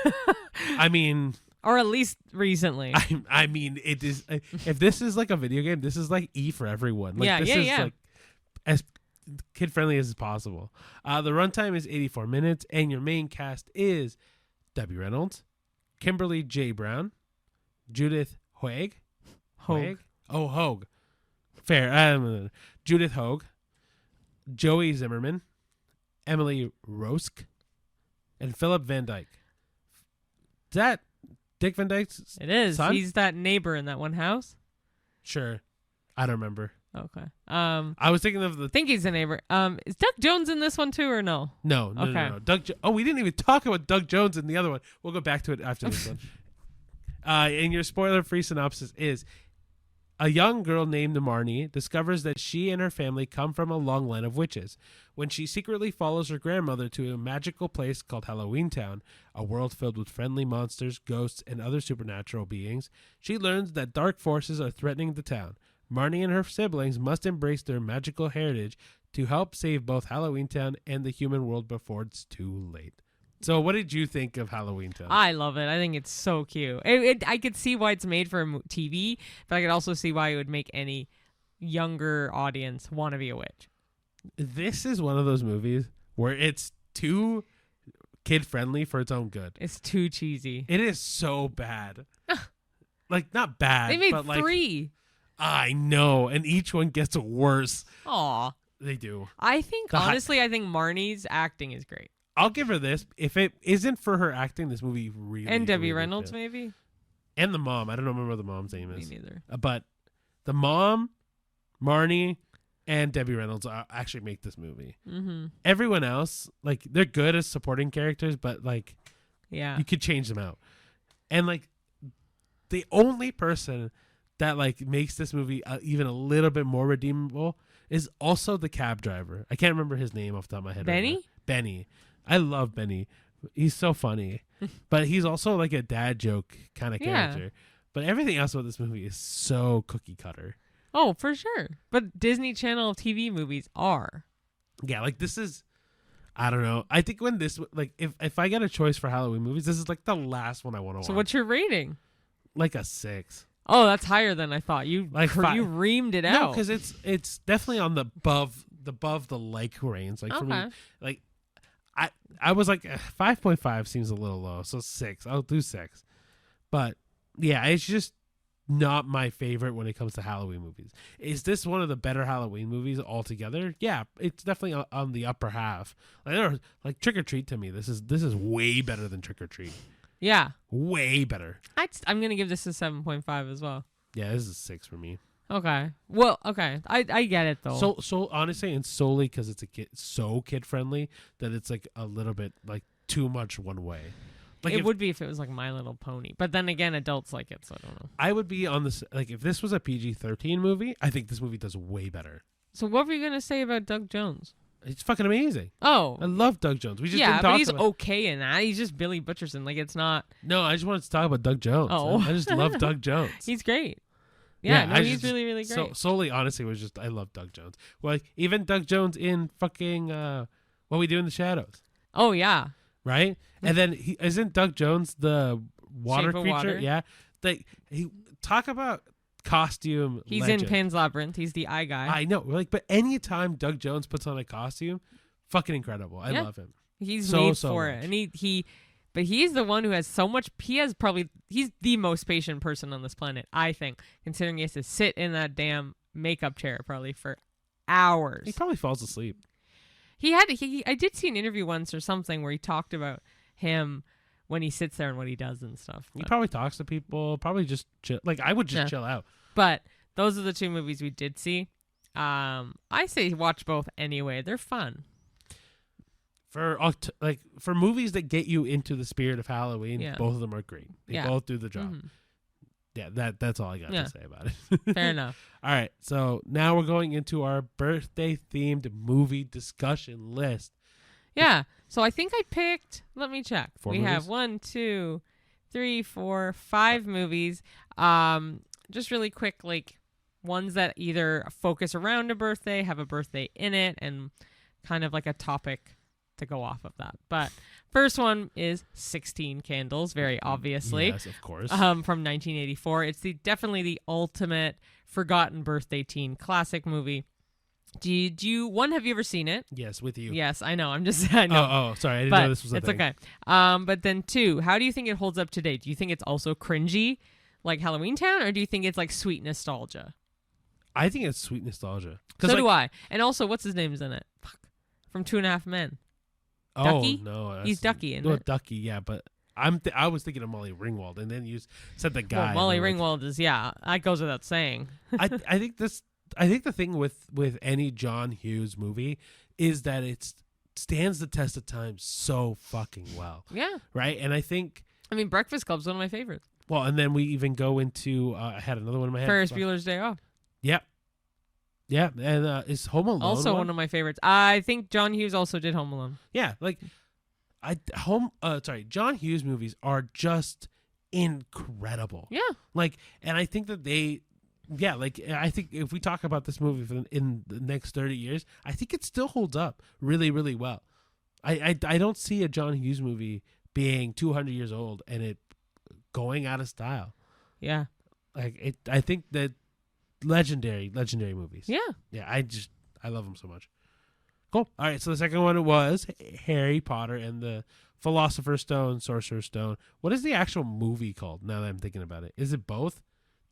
A: I mean,
B: or at least recently.
A: I mean, it is. If this is like a video game, this is like E for everyone. Like, this is like as kid-friendly as possible. The runtime is 84 minutes, and your main cast is Debbie Reynolds, Kimberly J. Brown, Judith Hoag. Hoag. Fair. Judith Hoag, Joey Zimmerman, Emily Rosk, and Philip Van Dyke. Is that Dick Van Dyke's
B: It is.
A: son?
B: He's that neighbor in that one house.
A: Sure. I don't remember.
B: Okay.
A: I was thinking of the...
B: I think he's the neighbor. Is Doug Jones in this one too or no?
A: No.
B: Okay.
A: No. We didn't even talk about Doug Jones in the other one. We'll go back to it after this one. And your spoiler-free synopsis is... A young girl named Marnie discovers that she and her family come from a long line of witches. When she secretly follows her grandmother to a magical place called Halloweentown, a world filled with friendly monsters, ghosts, and other supernatural beings, she learns that dark forces are threatening the town. Marnie and her siblings must embrace their magical heritage to help save both Halloweentown and the human world before it's too late. So what did you think of Halloweentown?
B: I love it. I think it's so cute. I could see why it's made for TV, but I could also see why it would make any younger audience want to be a witch.
A: This is one of those movies where it's too kid-friendly for its own good.
B: It's too cheesy.
A: It is so bad. Like, not bad,
B: They made
A: but like...
B: 3.
A: I know, and each one gets worse.
B: Aw.
A: They do.
B: I think, honestly, I think Marnie's acting is great.
A: I'll give her this. If it isn't for her acting, this movie really...
B: And Debbie
A: really
B: Reynolds,
A: fit.
B: maybe?
A: And the mom. I don't remember what the mom's name is.
B: Me neither.
A: But the mom, Marnie, and Debbie Reynolds actually make this movie.
B: Mm-hmm.
A: Everyone else, like, they're good as supporting characters, but, like,
B: you
A: could change them out. And, like, the only person that, like, makes this movie even a little bit more redeemable is also the cab driver. I can't remember his name off the top of my head.
B: Benny?
A: Right now. Benny. I love Benny. He's so funny. But he's also like a dad joke kind of character. But everything else about this movie is so cookie cutter.
B: Oh, for sure. But Disney Channel TV movies are.
A: Yeah, like this is... I don't know. I think when this... Like, if I get a choice for Halloween movies, this is like the last one I want to watch.
B: So what's your rating?
A: Like a 6.
B: Oh, that's higher than I thought. You
A: like
B: you reamed it out.
A: No, because it's definitely on the above the like range. Like for me, like I was like 5.5 seems a little low, so 6. I'll do 6. But yeah, it's just not my favorite when it comes to Halloween movies. Is this one of the better Halloween movies altogether? Yeah, it's definitely on the upper half. Like Trick or Treat to me, this is way better than Trick or Treat.
B: Yeah.
A: Way better.
B: I'm going to give this a 7.5 as well.
A: Yeah, this is a 6 for me.
B: Okay. Well, okay. I get it, though.
A: So honestly, and solely because it's so kid-friendly that it's like a little bit like too much one way. Like
B: it would be if it was like My Little Pony. But then again, adults like it, so I don't know.
A: I would be on this... Like, if this was a PG-13 movie, I think this movie does way better.
B: So what were you going to say about Doug Jones?
A: It's fucking amazing.
B: Oh.
A: I love Doug Jones. We just
B: didn't
A: talk
B: but he's
A: about...
B: okay in that. He's just Billy Butcherson. Like, it's not...
A: No, I just wanted to talk about Doug Jones.
B: Oh.
A: I just love Doug Jones.
B: He's great. Yeah, he's really, really great.
A: So solely, honestly, was just... I love Doug Jones. Well, like, even Doug Jones in fucking... What We Do in the Shadows.
B: Oh, yeah.
A: Right? And then, isn't Doug Jones the water creature?
B: Water.
A: Yeah. Talk about costume
B: He's
A: legend.
B: in Pan's Labyrinth. He's the eye guy.
A: I know. Like, but anytime Doug Jones puts on a costume, fucking incredible. I love him.
B: He's made for it. And but he's the one who has so much... he's the most patient person on this planet, I think, considering he has to sit in that damn makeup chair probably for hours.
A: He probably falls asleep.
B: I did see an interview once or something where he talked about him when he sits there and what he does and stuff.
A: He probably talks to people, probably just chill. Like, I would just chill out.
B: But those are the two movies we did see. I say watch both anyway. They're fun.
A: For movies that get you into the spirit of Halloween, both of them are great. They both do the job. Mm-hmm. Yeah, that's all I got to say about it.
B: Fair enough.
A: All right, so now we're going into our birthday-themed movie discussion list.
B: Yeah, so I think I picked, let me check.
A: 4
B: we
A: movies?
B: have 1, 2, 3, 4, 5 movies. Just really quick, like ones that either focus around a birthday, have a birthday in it, and kind of like a topic to go off of that. But first one is 16 Candles, very obviously.
A: Yes, of course.
B: From 1984. It's definitely the ultimate forgotten birthday teen classic movie. Have you ever seen it?
A: Yes, with you.
B: Yes, I know. I know.
A: Oh, sorry. I didn't know this was a thing.
B: It's okay. But then 2, how do you think it holds up today? Do you think it's also cringy like Halloweentown, or do you think it's like sweet nostalgia?
A: I think it's sweet nostalgia.
B: So do I. And also, what's his name is in it? Fuck. From 2.5 Men. Ducky?
A: Oh, no.
B: He's Ducky in it.
A: Ducky, yeah, but I was thinking of Molly Ringwald, and then you said the guy.
B: Well, Molly Ringwald is, that goes without saying.
A: I think the thing with any John Hughes movie is that it stands the test of time so fucking well.
B: Yeah. Right?
A: And I think...
B: Breakfast Club's one of my favorites.
A: Well, and then we even go into... I had another one in my head.
B: Ferris Bueller's Day Off.
A: Yep. Yeah, and is Home Alone
B: also one of my favorites. I think John Hughes also did Home Alone.
A: Yeah, like John Hughes movies are just incredible.
B: Yeah.
A: Like, and I think that I think if we talk about this movie in the next 30 years, I think it still holds up really, really well. I don't see a John Hughes movie being 200 years old and it going out of style.
B: Yeah.
A: Like I think that legendary movies.
B: Yeah.
A: Yeah, I love them so much. Cool. All right, so the second one was Harry Potter and the Philosopher's Stone, Sorcerer's Stone. What is the actual movie called now that I'm thinking about it? Is it both?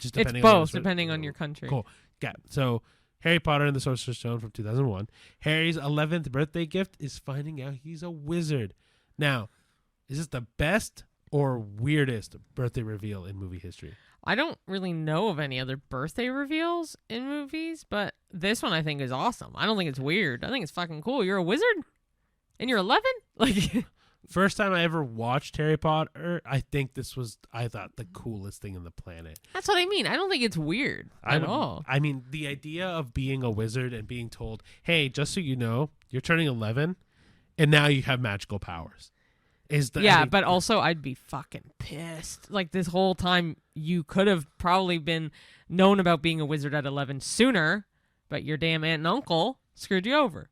B: It's both, depending on your country.
A: Cool. Yeah. So Harry Potter and the Sorcerer's Stone from 2001. Harry's 11th birthday gift is finding out he's a wizard. Now, is this the best or weirdest birthday reveal in movie history?
B: I don't really know of any other birthday reveals in movies, but this one I think is awesome. I don't think it's weird. I think it's fucking cool. You're a wizard? And you're 11? Like...
A: First time I ever watched Harry Potter, I think I thought the coolest thing on the planet.
B: That's what I mean. I don't think it's weird at all.
A: I mean, the idea of being a wizard and being told, hey, just so you know, you're turning 11 and now you have magical powers. But also I'd be fucking pissed. Like this whole time you could have probably been known about being a wizard at 11 sooner, but your damn aunt and uncle screwed you over.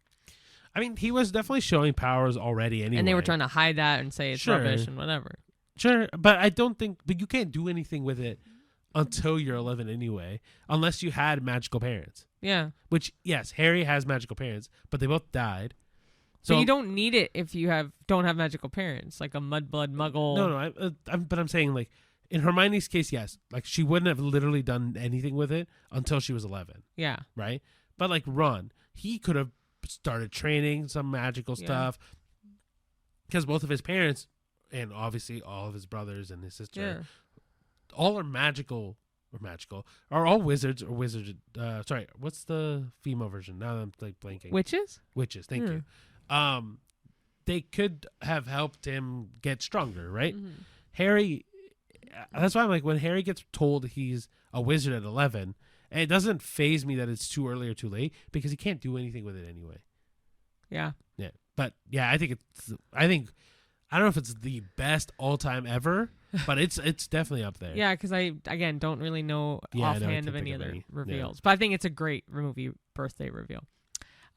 A: I mean, he was definitely showing powers already anyway.
B: And they were trying to hide that and say it's rubbish and whatever.
A: Sure, but you can't do anything with it until you're 11 anyway, unless you had magical parents.
B: Yeah.
A: Which, yes, Harry has magical parents, but they both died.
B: So but you don't need it if you don't have magical parents, like a mudblood muggle.
A: No, but I'm saying, like, in Hermione's case, yes. Like, she wouldn't have literally done anything with it until she was 11.
B: Yeah.
A: Right? But, like, Ron, he could have started training some magical stuff because both of his parents and obviously all of his brothers and his sister all are are all wizards or wizards. Sorry, what's the female version? Now I'm like blanking.
B: Witches,
A: thank you. They could have helped him get stronger, right? Mm-hmm. Harry, that's why I'm like, when Harry gets told he's a wizard at 11, and it doesn't faze me that it's too early or too late because he can't do anything with it anyway.
B: Yeah.
A: Yeah. But yeah, I don't know if it's the best all time ever, but it's definitely up there.
B: Yeah, because I again don't really know offhand of any other reveals. But I think it's a great movie birthday reveal.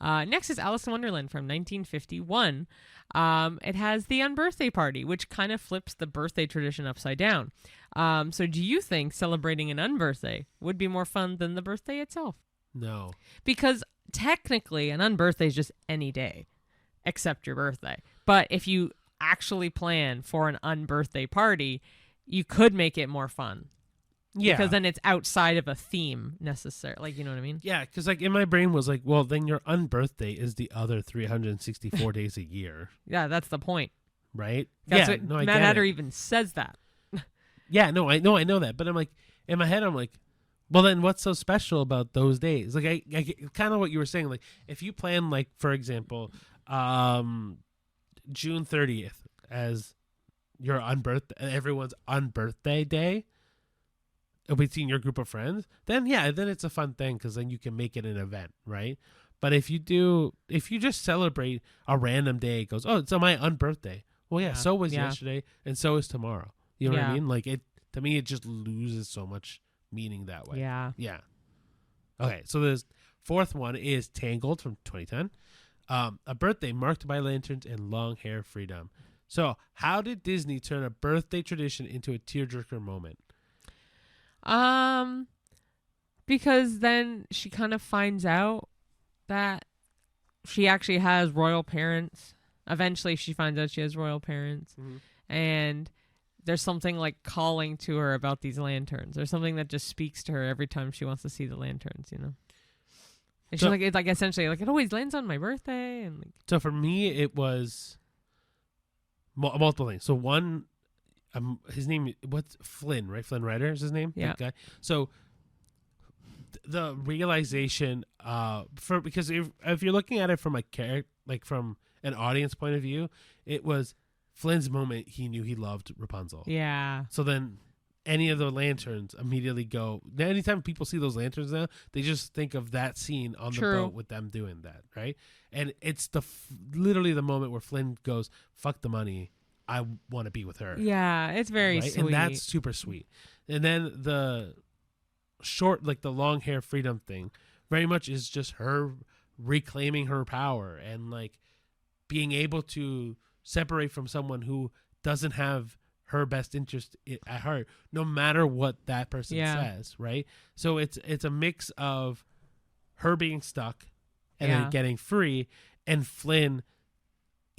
B: Next is Alice in Wonderland from 1951. It has the unbirthday party, which kind of flips the birthday tradition upside down. So do you think celebrating an unbirthday would be more fun than the birthday itself?
A: No.
B: Because technically an unbirthday is just any day except your birthday. But if you actually plan for an unbirthday party, you could make it more fun.
A: Yeah.
B: Because then it's outside of a theme necessarily. Like, you know what I mean?
A: Yeah, because like in my brain was like, well, then your unbirthday is the other 364 days a year.
B: Yeah, that's the point.
A: Right?
B: That's
A: yeah,
B: what
A: no, I
B: Mad
A: get
B: Hatter
A: it.
B: even says that.
A: Yeah, no, I know that. But I'm like, in my head, I'm like, well, then what's so special about those days? Like, I kind of what you were saying. Like, if you plan, like, for example, June 30th as your everyone's unbirthday day between your group of friends, then it's a fun thing because then you can make it an event, right? But if you just celebrate a random day, it goes, oh, it's on my unbirthday. Well, yeah, so was yesterday, and so is tomorrow. You know what I mean? Like, to me, it just loses so much meaning that way.
B: Yeah.
A: Yeah. Okay, so the fourth one is Tangled from 2010. A birthday marked by lanterns and long hair freedom. So, how did Disney turn a birthday tradition into a tearjerker moment?
B: Because then she kind of finds out that she actually has royal parents. Eventually, she finds out she has royal parents. Mm-hmm. And there's something like calling to her about these lanterns. There's something that just speaks to her every time she wants to see the lanterns, you know? And she's like, it's like essentially like, it always lands on my birthday. And like,
A: so for me, it was multiple things. So one, his name, what's Flynn, right? Flynn Rider is his name?
B: Yeah.
A: That guy. So the realization, because if you're looking at it from a character, like from an audience point of view, it was Flynn's moment. He knew he loved Rapunzel.
B: Yeah.
A: So then any of the lanterns immediately go. Anytime people see those lanterns now, they just think of that scene on the boat with them doing that, right? And it's literally the moment where Flynn goes, "Fuck the money, I want to be with her."
B: Yeah, it's very sweet,
A: and that's super sweet. And then the short, like the long hair freedom thing, very much is just her reclaiming her power and like being able to separate from someone who doesn't have her best interest at heart, no matter what that person says, right? So it's a mix of her being stuck and then getting free, and Flynn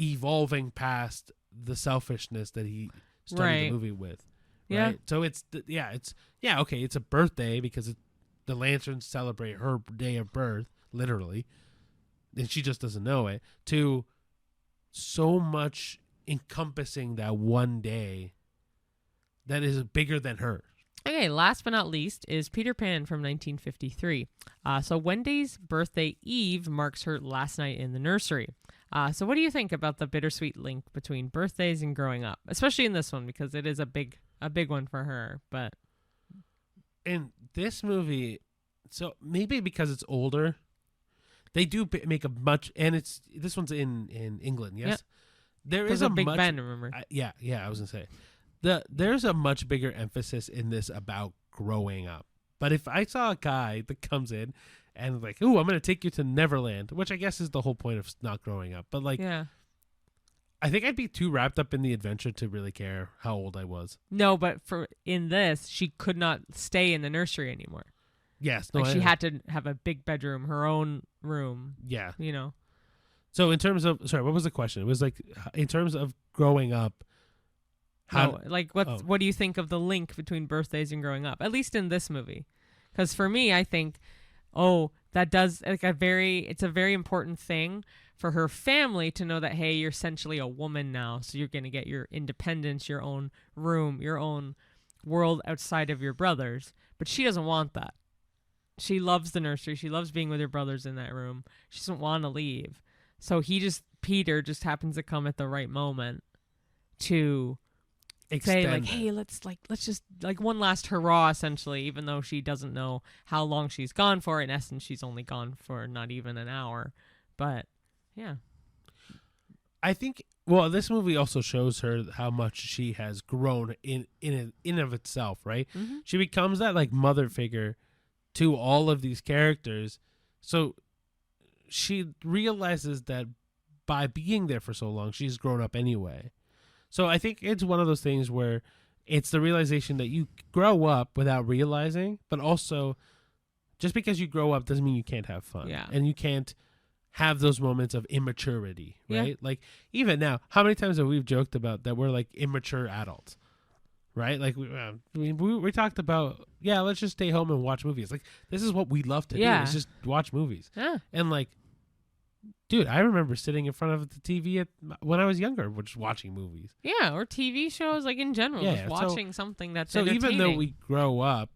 A: evolving past the selfishness that he started the movie with. Right? So it's a birthday because the lanterns celebrate her day of birth, literally, and she just doesn't know it. To so much encompassing that one day that is bigger than her.
B: Okay, last but not least is Peter Pan from 1953. So Wendy's birthday eve marks her last night in the nursery. So what do you think about the bittersweet link between birthdays and growing up, especially in this one because it is a big one for her? But
A: in this movie, so maybe because it's older, they do make a much, and this one's in England, yes. Yep. There is a
B: Big Ben, remember?
A: I was gonna say there's a much bigger emphasis in this about growing up. But if I saw a guy that comes in and like, "Ooh, I'm gonna take you to Neverland," which I guess is the whole point of not growing up, but like, I think I'd be too wrapped up in the adventure to really care how old I was.
B: No, but in this, she could not stay in the nursery anymore.
A: Yes,
B: no, she had to have a big bedroom, her own room.
A: Yeah,
B: you know.
A: So in terms of, sorry, what was the question? It was like, in terms of growing up.
B: What do you think of the link between birthdays and growing up? At least in this movie, because for me, I think, that does it's a very important thing for her family to know that, hey, you're essentially a woman now, so you're gonna get your independence, your own room, your own world outside of your brothers. But she doesn't want that. She loves the nursery. She loves being with her brothers in that room. She doesn't want to leave. So Peter just happens to come at the right moment to say like, hey, let's just like one last hurrah, essentially, even though she doesn't know how long she's gone for. In essence, she's only gone for not even an hour. But yeah.
A: I think, well, this movie also shows her how much she has grown in of itself, right? Mm-hmm. She becomes that like mother figure to all of these characters. So she realizes that by being there for so long, she's grown up anyway. So I think it's one of those things where it's the realization that you grow up without realizing, but also just because you grow up doesn't mean you can't have fun.
B: Yeah.
A: And you can't have those moments of immaturity, right? Yeah. Like even now, how many times have we joked about that we're like immature adults? right? Like we talked about, let's just stay home and watch movies. Like this is what we love to do, is just watch movies.
B: Yeah.
A: And like, dude, I remember sitting in front of the TV when I was younger, just watching movies.
B: Yeah, or TV shows, like in general, just watching something that's
A: so
B: entertaining.
A: even though we grow up,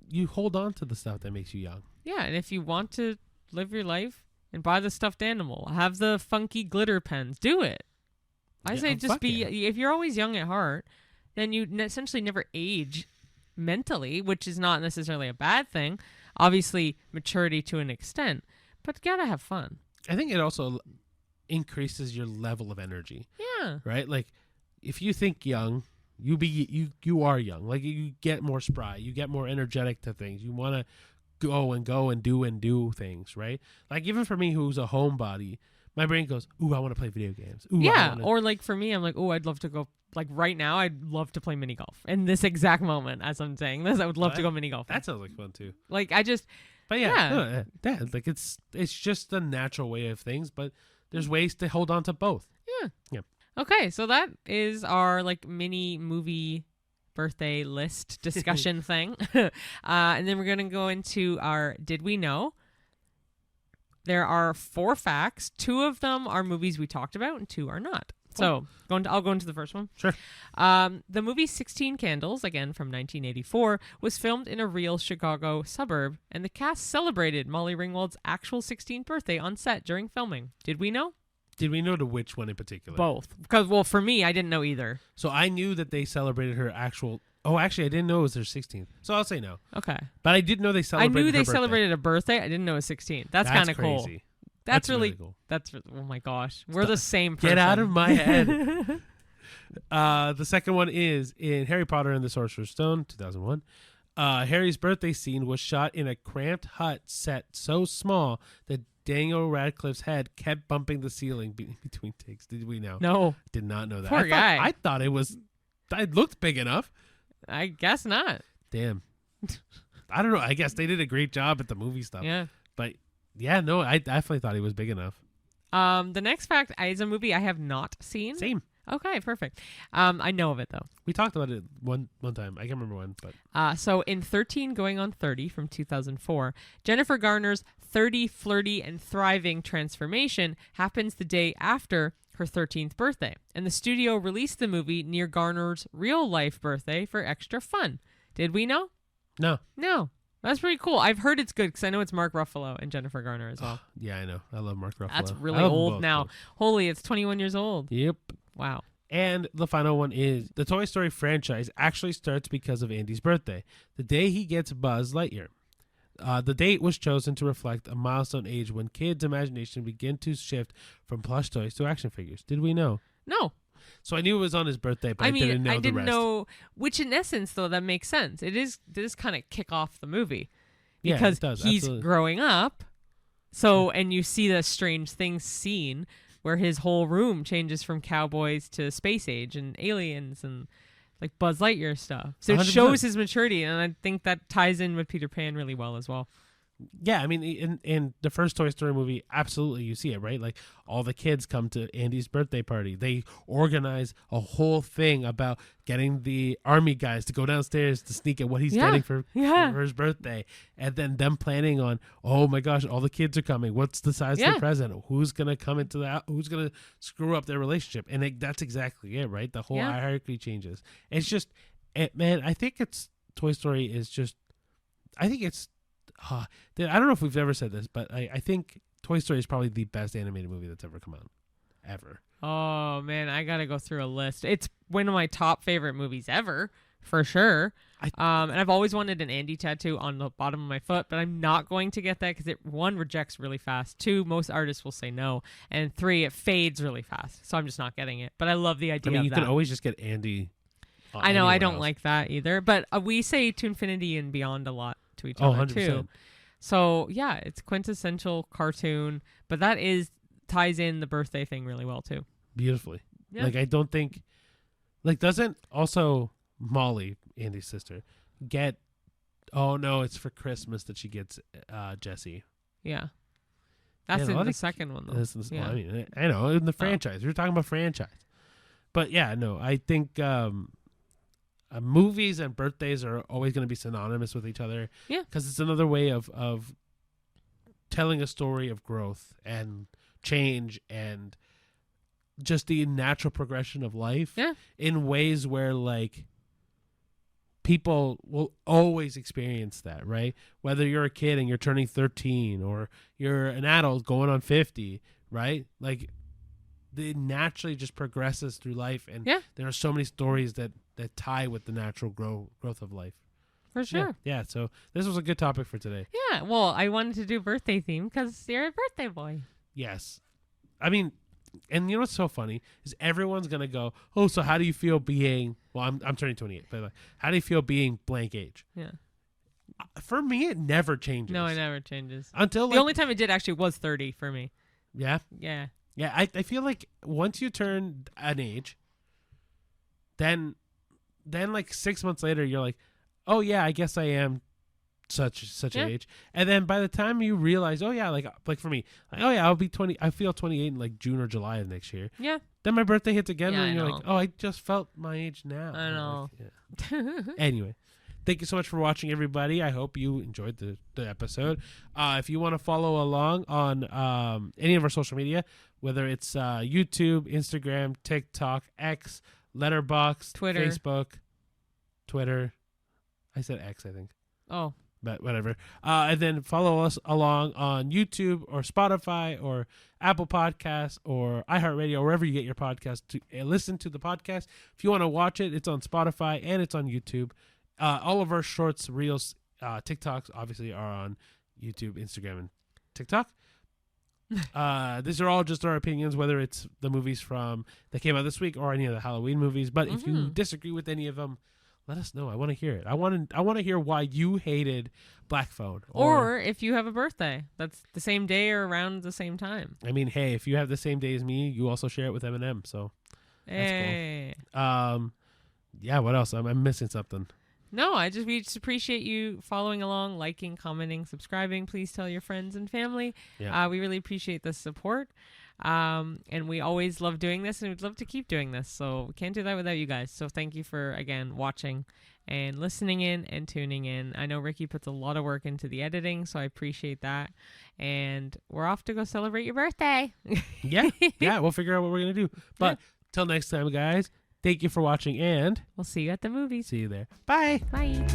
A: you hold on to the stuff that makes you young.
B: Yeah, and if you want to live your life and buy the stuffed animal, have the funky glitter pens, do it. I say just be, if you're always young at heart, then you essentially never age mentally, which is not necessarily a bad thing. Obviously, maturity to an extent, but gotta have fun.
A: I think it also increases your level of energy.
B: Yeah.
A: Right? Like, if you think young, you are young. Like, you get more spry. You get more energetic to things. You want to go and do things, right? Like, even for me, who's a homebody, my brain goes, ooh, I want to play video games. Ooh,
B: or like for me, I'm like, oh, I'd love to go. Like right now, I'd love to play mini golf. In this exact moment, as I'm saying this, I would love to go mini golf.
A: That sounds like fun too.
B: Like I just,
A: but like it's just the natural way of things. But there's ways to hold on to both. Yeah.
B: Okay, so that is our like mini movie birthday list discussion thing, and then we're gonna go into our Did We Know? There are 4 facts. 2 of them are movies we talked about, and 2 are not. So I'll go into the first one.
A: Sure.
B: The movie 16 Candles, again from 1984, was filmed in a real Chicago suburb, and the cast celebrated Molly Ringwald's actual 16th birthday on set during filming. Did we know?
A: Did we know to which one in particular?
B: Both. Because, well, for me, I didn't know either.
A: So I knew that they celebrated her actual... Oh, actually, I didn't know it was their 16th. So I'll say no.
B: Okay.
A: But I did know they celebrated
B: I knew they
A: her
B: celebrated a birthday. I didn't know it was 16th. That's kind of cool. That's really cool. Oh my gosh. We're the same person.
A: Get out of my head. The second one is in Harry Potter and the Sorcerer's Stone, 2001. Harry's birthday scene was shot in a cramped hut set so small that Daniel Radcliffe's head kept bumping the ceiling between takes. Did we know?
B: No.
A: Did not know that.
B: Poor guy.
A: I thought it looked big enough.
B: I guess not.
A: Damn. I don't know. I guess they did a great job at the movie stuff.
B: Yeah.
A: But yeah, no, I definitely thought he was big enough.
B: The next fact is a movie I have not seen.
A: Same.
B: Okay, perfect. I know of it though.
A: We talked about it one time. I can't remember when, but
B: so in 13 Going on 30 from 2004, Jennifer Garner's 30 flirty and thriving transformation happens the day after her 13th birthday, and the studio released the movie near Garner's real life birthday for extra fun. Did we know?
A: No.
B: That's pretty cool. I've heard it's good because I know it's Mark Ruffalo and Jennifer Garner as well.
A: Yeah, I know. I love Mark Ruffalo.
B: That's really old now. Both. Holy, it's 21 years old.
A: Yep.
B: Wow.
A: And the final one is the Toy Story franchise actually starts because of Andy's birthday, the day he gets Buzz Lightyear. The date was chosen to reflect a milestone age when kids' imagination begin to shift from plush toys to action figures. Did we know?
B: No.
A: So I knew it was on his birthday, but I didn't know the rest. I didn't know,
B: which in essence, though, that makes sense. It is kind of kick off the movie.
A: Because
B: he's
A: absolutely.
B: Growing up. So, and you see the strange things scene where his whole room changes from cowboys to space age and aliens and like Buzz Lightyear stuff. So 100%. It shows his maturity, and I think that ties in with Peter Pan really well as well.
A: Yeah, I mean, in the first Toy Story movie, absolutely, you see it, right? Like, all the kids come to Andy's birthday party. They organize a whole thing about getting the army guys to go downstairs to sneak at what he's getting for his birthday. And then them planning on, oh my gosh, all the kids are coming. What's the size of the present? Who's going to come into who's going to screw up their relationship? And that's exactly it, right? The whole hierarchy changes. It's just, man, I think Toy Story is just, I think it's, I don't know if we've ever said this, but I think Toy Story is probably the best animated movie that's ever come out. Ever.
B: Oh, man, I got to go through a list. It's one of my top favorite movies ever, for sure. And I've always wanted an Andy tattoo on the bottom of my foot, but I'm not going to get that because it, 1, rejects really fast. 2, most artists will say no. And 3, it fades really fast. So I'm just not getting it. But I love the idea of that.
A: You can always just get Andy.
B: I know, I don't like that either. But we say to infinity and beyond a lot to each other 100%. Too. So yeah, it's quintessential cartoon, but that ties in the birthday thing really well too.
A: Beautifully. Yeah. Like I don't think, like doesn't also Molly, Andy's sister, get? Oh no, it's for Christmas that she gets Jessie.
B: Yeah, that's in the second one though.
A: Well, I mean, I know in the franchise. We were talking about franchise, but yeah, no, I think movies and birthdays are always going to be synonymous with each other.
B: Yeah.
A: Because it's another way of telling a story of growth and change and just the natural progression of life.
B: Yeah.
A: In ways where, like, people will always experience that, right? Whether you're a kid and you're turning 13 or you're an adult going on 50, right? Like, it naturally just progresses through life. And there are so many stories that tie with the natural growth of life.
B: For sure.
A: Yeah. So this was a good topic for today.
B: Yeah. Well, I wanted to do birthday theme because you're a birthday boy.
A: Yes. I mean, and you know what's so funny is everyone's going to go, oh, so how do you feel being, well, I'm turning 28, but like, how do you feel being blank age?
B: Yeah.
A: For me, it never changes.
B: No, it never changes.
A: Until
B: the only time it did actually was 30 for me.
A: Yeah?
B: Yeah.
A: Yeah, I feel like once you turn an age, then like 6 months later, you're like, oh yeah, I guess I am such an age. And then by the time you realize, oh yeah, like for me, like, oh yeah, I'll be 20. I feel 28 in like June or July of next year.
B: Yeah.
A: Then my birthday hits again,
B: Yeah,
A: and
B: I
A: you're
B: know.
A: like, oh, I just felt my age now.
B: I know.
A: Like, Anyway. Thank you so much for watching, everybody. I hope you enjoyed the episode. If you want to follow along on any of our social media, whether it's YouTube, Instagram, TikTok, X, Letterboxd,
B: Twitter.
A: Facebook, Twitter. I said X, I think.
B: Oh.
A: But whatever. And then follow us along on YouTube or Spotify or Apple Podcasts or iHeartRadio, wherever you get your podcast to listen to the podcast. If you want to watch it, it's on Spotify and it's on YouTube. All of our shorts, reels, TikToks, obviously, are on YouTube, Instagram, and TikTok. These are all just our opinions, whether it's the movies that came out this week or any of the Halloween movies. But if you disagree with any of them, let us know. I want to hear it. I want to hear why you hated Black Phone.
B: Or if you have a birthday that's the same day or around the same time.
A: I mean, hey, if you have the same day as me, you also share it with Eminem. So that's cool. Yeah. What else? I'm missing something.
B: No, we just appreciate you following along, liking, commenting, subscribing. Please tell your friends and family.
A: Yeah.
B: We really appreciate the support. And we always love doing this, and we'd love to keep doing this. So we can't do that without you guys. So thank you for, again, watching and listening in and tuning in. I know Ricky puts a lot of work into the editing, so I appreciate that. And we're off to go celebrate your birthday.
A: Yeah. We'll figure out what we're going to do. But till next time, guys. Thank you for watching, and
B: we'll see you at the movies.
A: See you there. Bye.
B: Bye.